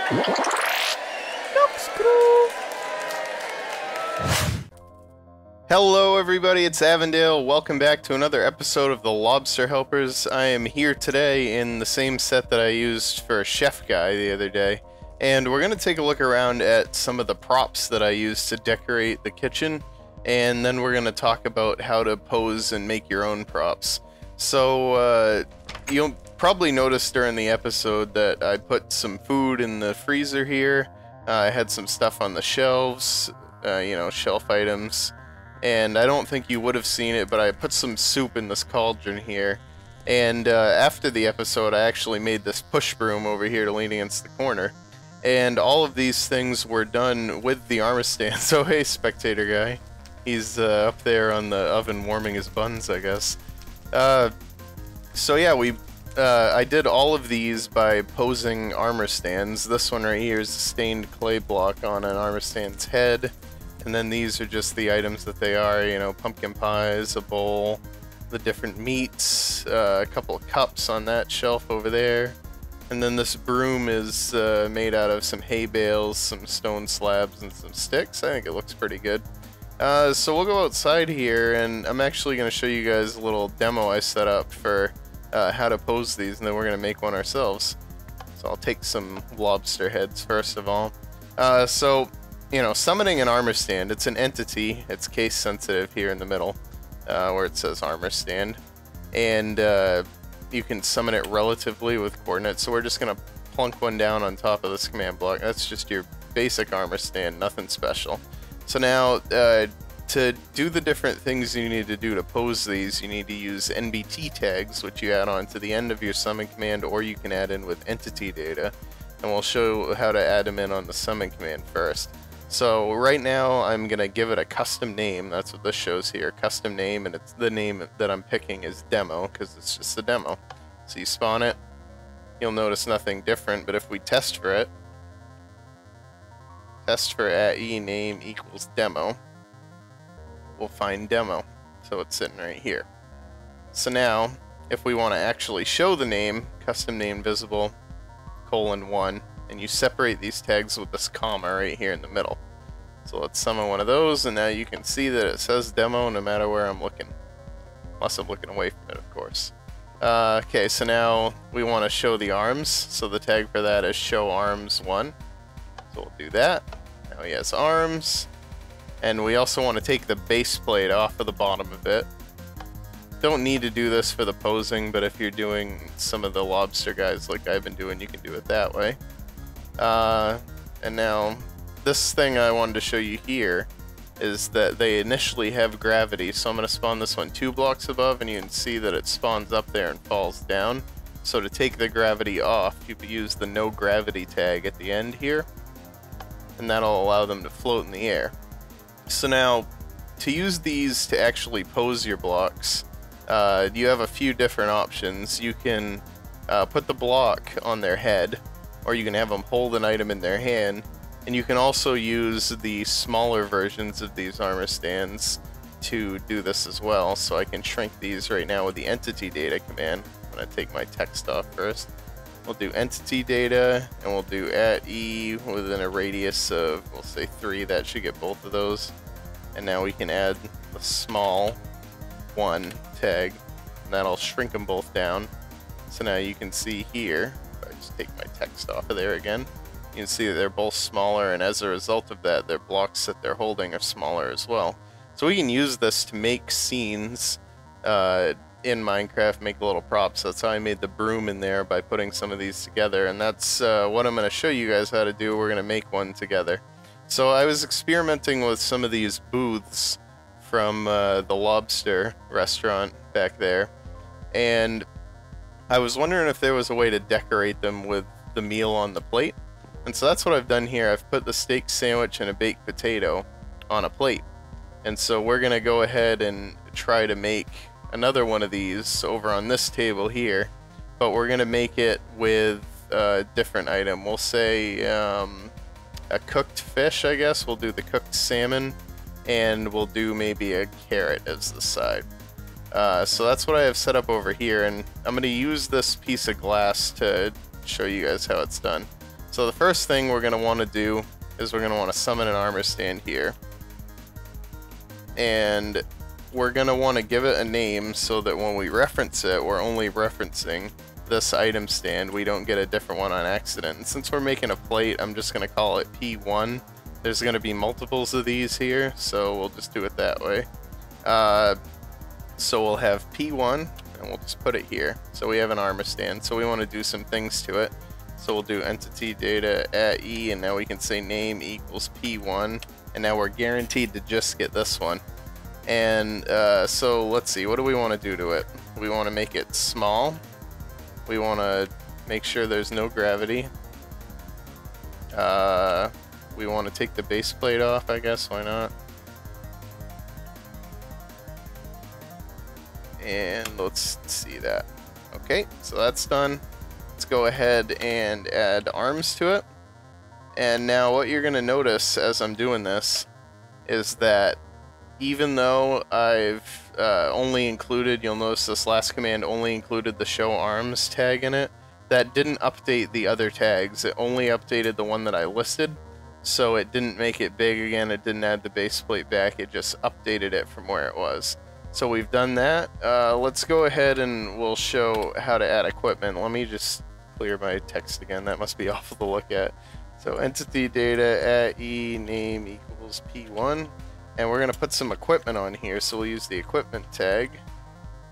Noxcrew. Hello everybody, it's Avondale. Welcome back to another episode of the Lobster Helpers. I am here today in the same set that I used for Chef Guy the other day. And we're going to take a look around at some of the props that I used to decorate the kitchen. And then we're going to talk about how to pose and make your own props. So, you'll probably notice during the episode that I put some food in the freezer here. I had some stuff on the shelves, shelf items. And I don't think you would have seen it, but I put some soup in this cauldron here. And after the episode, I actually made this push broom over here to lean against the corner. And all of these things were done with the armor stand. So hey, spectator guy. He's up there on the oven warming his buns, I guess. So yeah, I did all of these by posing armor stands. This one right here is a stained clay block on an armor stand's head. And then these are just the items that they are, pumpkin pies, a bowl, the different meats, a couple of cups on that shelf over there. And then this broom is made out of some hay bales, some stone slabs, and some sticks. I think it looks pretty good. So we'll go outside here, and I'm actually going to show you guys a little demo I set up for how to pose these, and then we're going to make one ourselves. So I'll take some lobster heads first of all. Summoning an armor stand, it's an entity. It's case sensitive here in the middle, where it says armor stand. And you can summon it relatively with coordinates. So we're just going to plunk one down on top of this command block. That's just your basic armor stand, nothing special. So now, to do the different things you need to do to pose these, you need to use NBT tags, which you add on to the end of your summon command, or you can add in with entity data. And we'll show how to add them in on the summon command first. So right now I'm going to give it a custom name. That's what this shows here, custom name, and it's the name that I'm picking is demo because it's just a demo. So you spawn it, you'll notice nothing different, but if we test for it, test for @e name equals demo, we'll find demo. So it's sitting right here. So now if we want to actually show the name, custom name visible, :1, and you separate these tags with this comma right here in the middle. So let's summon one of those, and now you can see that it says demo no matter where I'm looking. Unless I'm looking away from it, of course. Okay, so now we want to show the arms, so the tag for that is show arms 1. So we'll do that. Now he has arms, and we also want to take the base plate off of the bottom of it. Don't need to do this for the posing, but if you're doing some of the lobster guys like I've been doing, you can do it that way. And now this thing I wanted to show you here is that they initially have gravity, so I'm going to spawn this one 2 blocks above, and you can see that it spawns up there and falls down. So to take the gravity off, you could use the no gravity tag at the end here, and that'll allow them to float in the air. So now to use these to actually pose your blocks, you have a few different options. You can put the block on their head, or you can have them hold an item in their hand, and you can also use the smaller versions of these armor stands to do this as well. So I can shrink these right now with the entity data command. I'm going to take my text off first. We'll do entity data, and we'll do @e within a radius of, we'll say 3. That should get both of those. And now we can add the small 1 tag, and that'll shrink them both down. So now you can see here, if I just take my text off of there again, you can see that they're both smaller, and as a result of that, their blocks that they're holding are smaller as well. So we can use this to make scenes in Minecraft, make little props. That's how I made the broom in there, by putting some of these together, and that's what I'm going to show you guys how to do. We're going to make one together. So I was experimenting with some of these booths from the Lobster restaurant back there, and I was wondering if there was a way to decorate them with the meal on the plate. And so that's what I've done here. I've put the steak sandwich and a baked potato on a plate. And so we're going to go ahead and try to make another one of these over on this table here, but we're going to make it with a different item. We'll say a cooked fish, I guess. We'll do the cooked salmon, and we'll do maybe a carrot as the side. So that's what I have set up over here, and I'm going to use this piece of glass to show you guys how it's done. So the first thing we're going to want to do is we're going to want to summon an armor stand here. And we're going to want to give it a name so that when we reference it, we're only referencing this item stand. We don't get a different one on accident. And since we're making a plate, I'm just going to call it P1. There's going to be multiples of these here, so we'll just do it that way. So we'll have P1, and we'll just put it here. So we have an armor stand, so we want to do some things to it. So we'll do entity data at E, and now we can say name equals P1, and now we're guaranteed to just get this one. And so let's see, what do we want to do to it? We want to make it small. We want to make sure there's no gravity. We want to take the base plate off, I guess, why not? And let's see that. Okay, so that's done. Let's go ahead and add arms to it. And now what you're going to notice as I'm doing this is that even though I've only included, you'll notice this last command only included the show arms tag in it, that didn't update the other tags. It only updated the one that I listed. So it didn't make it big again, it didn't add the base plate back, it just updated it from where it was. So we've done that. Let's go ahead and we'll show how to add equipment. Let me just clear my text again, that must be awful to look at. So entity data at E name equals P1, and we're going to put some equipment on here, so we'll use the equipment tag.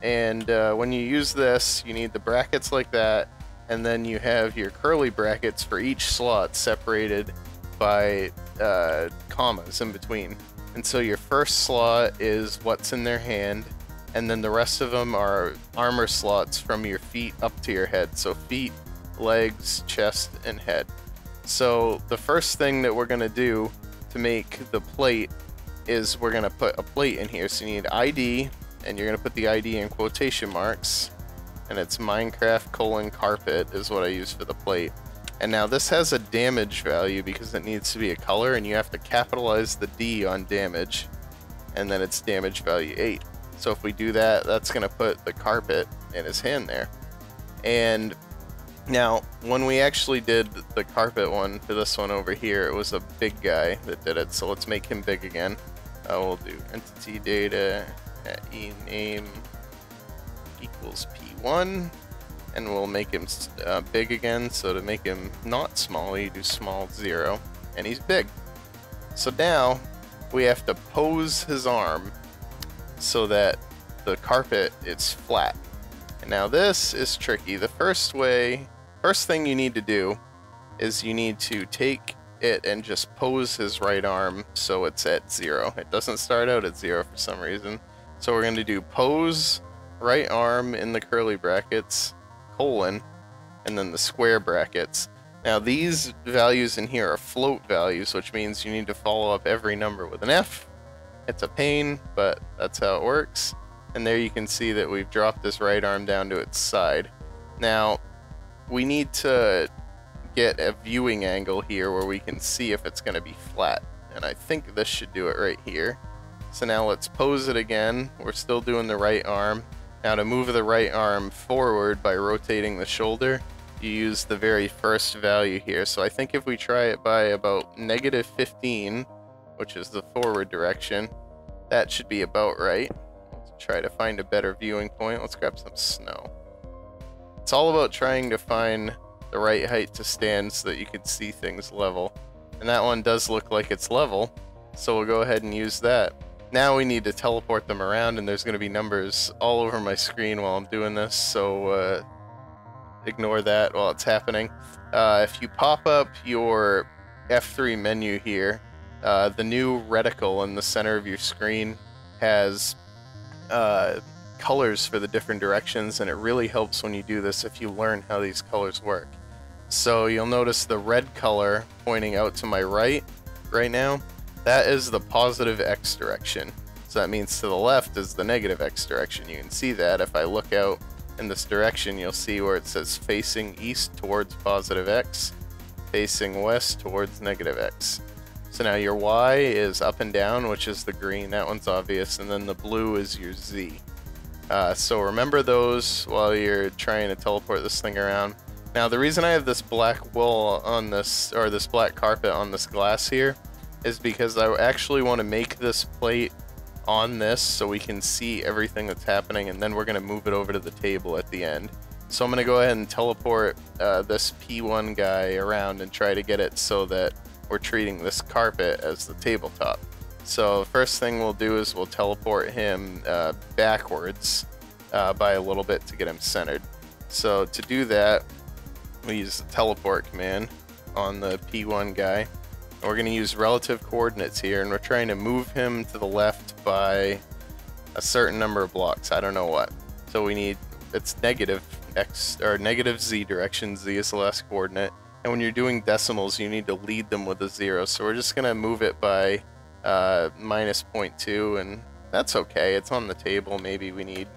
And when you use this, you need the brackets like that, and then you have your curly brackets for each slot separated by commas in between. And so your first slot is what's in their hand, and then the rest of them are armor slots from your feet up to your head. So feet, legs, chest, and head. So the first thing that we're going to do to make the plate is we're going to put a plate in here. So you need ID, and you're going to put the ID in quotation marks, and it's Minecraft : carpet is what I use for the plate. And now this has a damage value because it needs to be a color, and you have to capitalize the D on damage, and then it's damage value 8. So if we do that, that's going to put the carpet in his hand there. And now when we actually did the carpet one for this one over here, it was a big guy that did it, so let's make him big again. We'll do entity data at E name equals P1. And we'll make him big again, so to make him not small, you do small 0, and he's big. So now we have to pose his arm so that the carpet is flat. And now this is tricky. The first thing you need to do is you need to take it and just pose his right arm so it's at 0. It doesn't start out at 0 for some reason. So we're going to do pose right arm in the curly brackets, colon, and then the square brackets. Now these values in here are float values, which means you need to follow up every number with an F. It's a pain, but that's how it works. And there you can see that we've dropped this right arm down to its side. Now we need to get a viewing angle here where we can see if it's going to be flat, and I think this should do it right here. So now let's pose it again. We're still doing the right arm. Now to move the right arm forward by rotating the shoulder, you use the very first value here. So I think if we try it by about -15, which is the forward direction, that should be about right. Let's try to find a better viewing point. Let's grab some snow. It's all about trying to find the right height to stand so that you can see things level. And that one does look like it's level, so we'll go ahead and use that. Now we need to teleport them around, and there's going to be numbers all over my screen while I'm doing this, so ignore that while it's happening. If you pop up your F3 menu here, the new reticle in the center of your screen has colors for the different directions, and it really helps when you do this if you learn how these colors work. So you'll notice the red color pointing out to my right now. That is the positive X direction. So that means to the left is the negative X direction. You can see that if I look out in this direction, you'll see where it says facing east towards positive X, facing west towards negative X. So now your Y is up and down, which is the green. That one's obvious. And then the blue is your Z. So remember those while you're trying to teleport this thing around. Now the reason I have this black wool on this, or this black carpet on this glass here, is because I actually want to make this plate on this so we can see everything that's happening, and then we're going to move it over to the table at the end. So I'm going to go ahead and teleport this P1 guy around and try to get it so that we're treating this carpet as the tabletop. So first thing we'll do is we'll teleport him backwards by a little bit to get him centered. So to do that, we use the teleport command on the P1 guy. And we're going to use relative coordinates here, and we're trying to move him to the left by a certain number of blocks. I don't know what. So we need, it's negative X or negative Z direction. Z is the last coordinate. And when you're doing decimals, you need to lead them with a 0. So we're just going to move it by minus 0.2, and that's okay. It's on the table. Maybe we need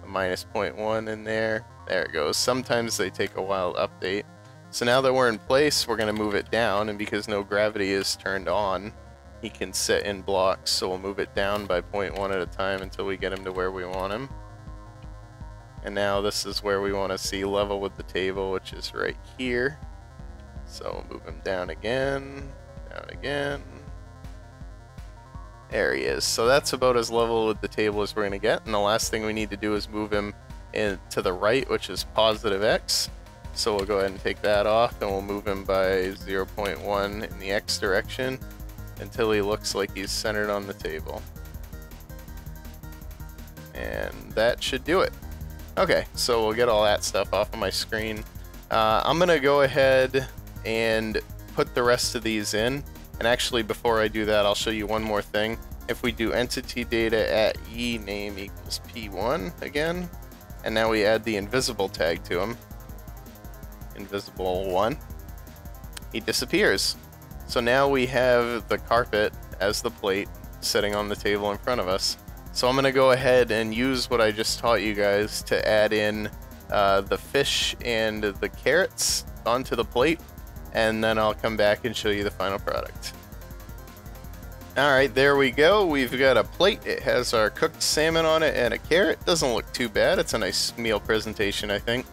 a minus 0.1 in there. There it goes. Sometimes they take a while to update. So now that we're in place, we're going to move it down, and because no gravity is turned on, he can sit in blocks. So we'll move it down by 0.1 at a time until we get him to where we want him. And now this is where we want to see level with the table, which is right here. So move him down again, down again. There he is. So that's about as level with the table as we're going to get. And the last thing we need to do is move him to the right, which is positive X. So we'll go ahead and take that off, and we'll move him by 0.1 in the X direction until he looks like he's centered on the table. And that should do it. Okay, so we'll get all that stuff off of my screen. I'm going to go ahead and put the rest of these in. And actually, before I do that, I'll show you one more thing. If we do entity data at E name equals P1 again, and now we add the invisible tag to him, invisible 1, he disappears. So now we have the carpet as the plate sitting on the table in front of us. So I'm going to go ahead and use what I just taught you guys to add in the fish and the carrots onto the plate, and then I'll come back and show you the final product. Alright, there we go. We've got a plate. It has our cooked salmon on it and a carrot. Doesn't look too bad. It's a nice meal presentation, I think.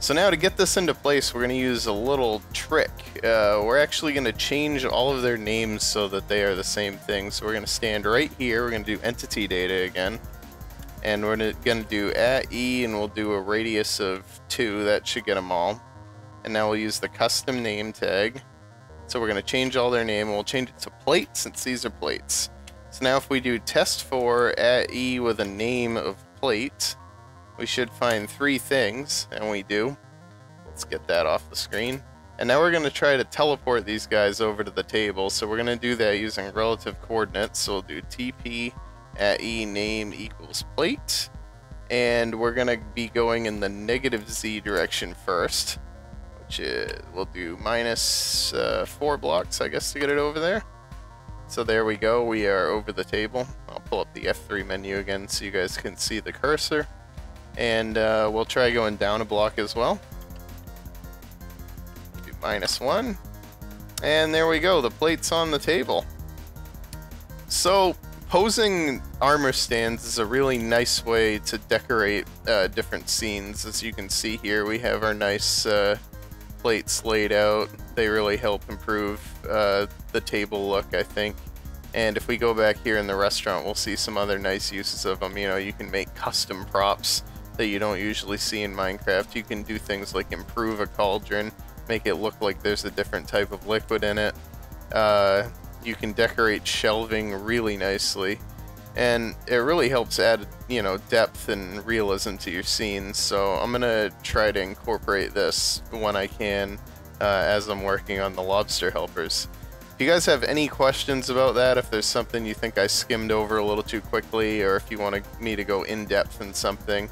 So now to get this into place, we're going to use a little trick. We're actually going to change all of their names so that they are the same thing. So we're going to stand right here. We're going to do entity data again. And we're going to do at E, and we'll do a radius of 2. That should get them all. And now we'll use the custom name tag. So we're going to change all their name, and we'll change it to plate since these are plates. So now if we do test for at E with a name of plate, we should find 3 things, and we do. Let's get that off the screen. And now we're going to try to teleport these guys over to the table. So we're going to do that using relative coordinates. So we'll do TP at E name equals plate. And we're going to be going in the negative Z direction first. We'll do minus 4 blocks, I guess, to get it over there. So there we go. We are over the table. I'll pull up the F3 menu again so you guys can see the cursor. And we'll try going down a block as well. Do minus 1. And there we go. The plate's on the table. So posing armor stands is a really nice way to decorate different scenes. As you can see here, we have our nice plates laid out. They really help improve the table look, I think. And if we go back here in the restaurant, we'll see some other nice uses of them. You know, you can make custom props that you don't usually see in Minecraft. You can do things like improve a cauldron, make it look like there's a different type of liquid in it. You can decorate shelving really nicely. And it really helps add, you know, depth and realism to your scenes. So I'm going to try to incorporate this when I can as I'm working on the lobster helpers. If you guys have any questions about that, if there's something you think I skimmed over a little too quickly, or if you want me to go in depth in something,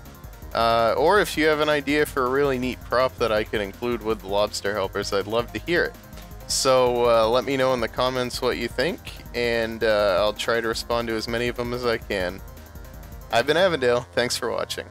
or if you have an idea for a really neat prop that I could include with the lobster helpers, I'd love to hear it. So let me know in the comments what you think, and I'll try to respond to as many of them as I can. I've been Avondale. Thanks for watching.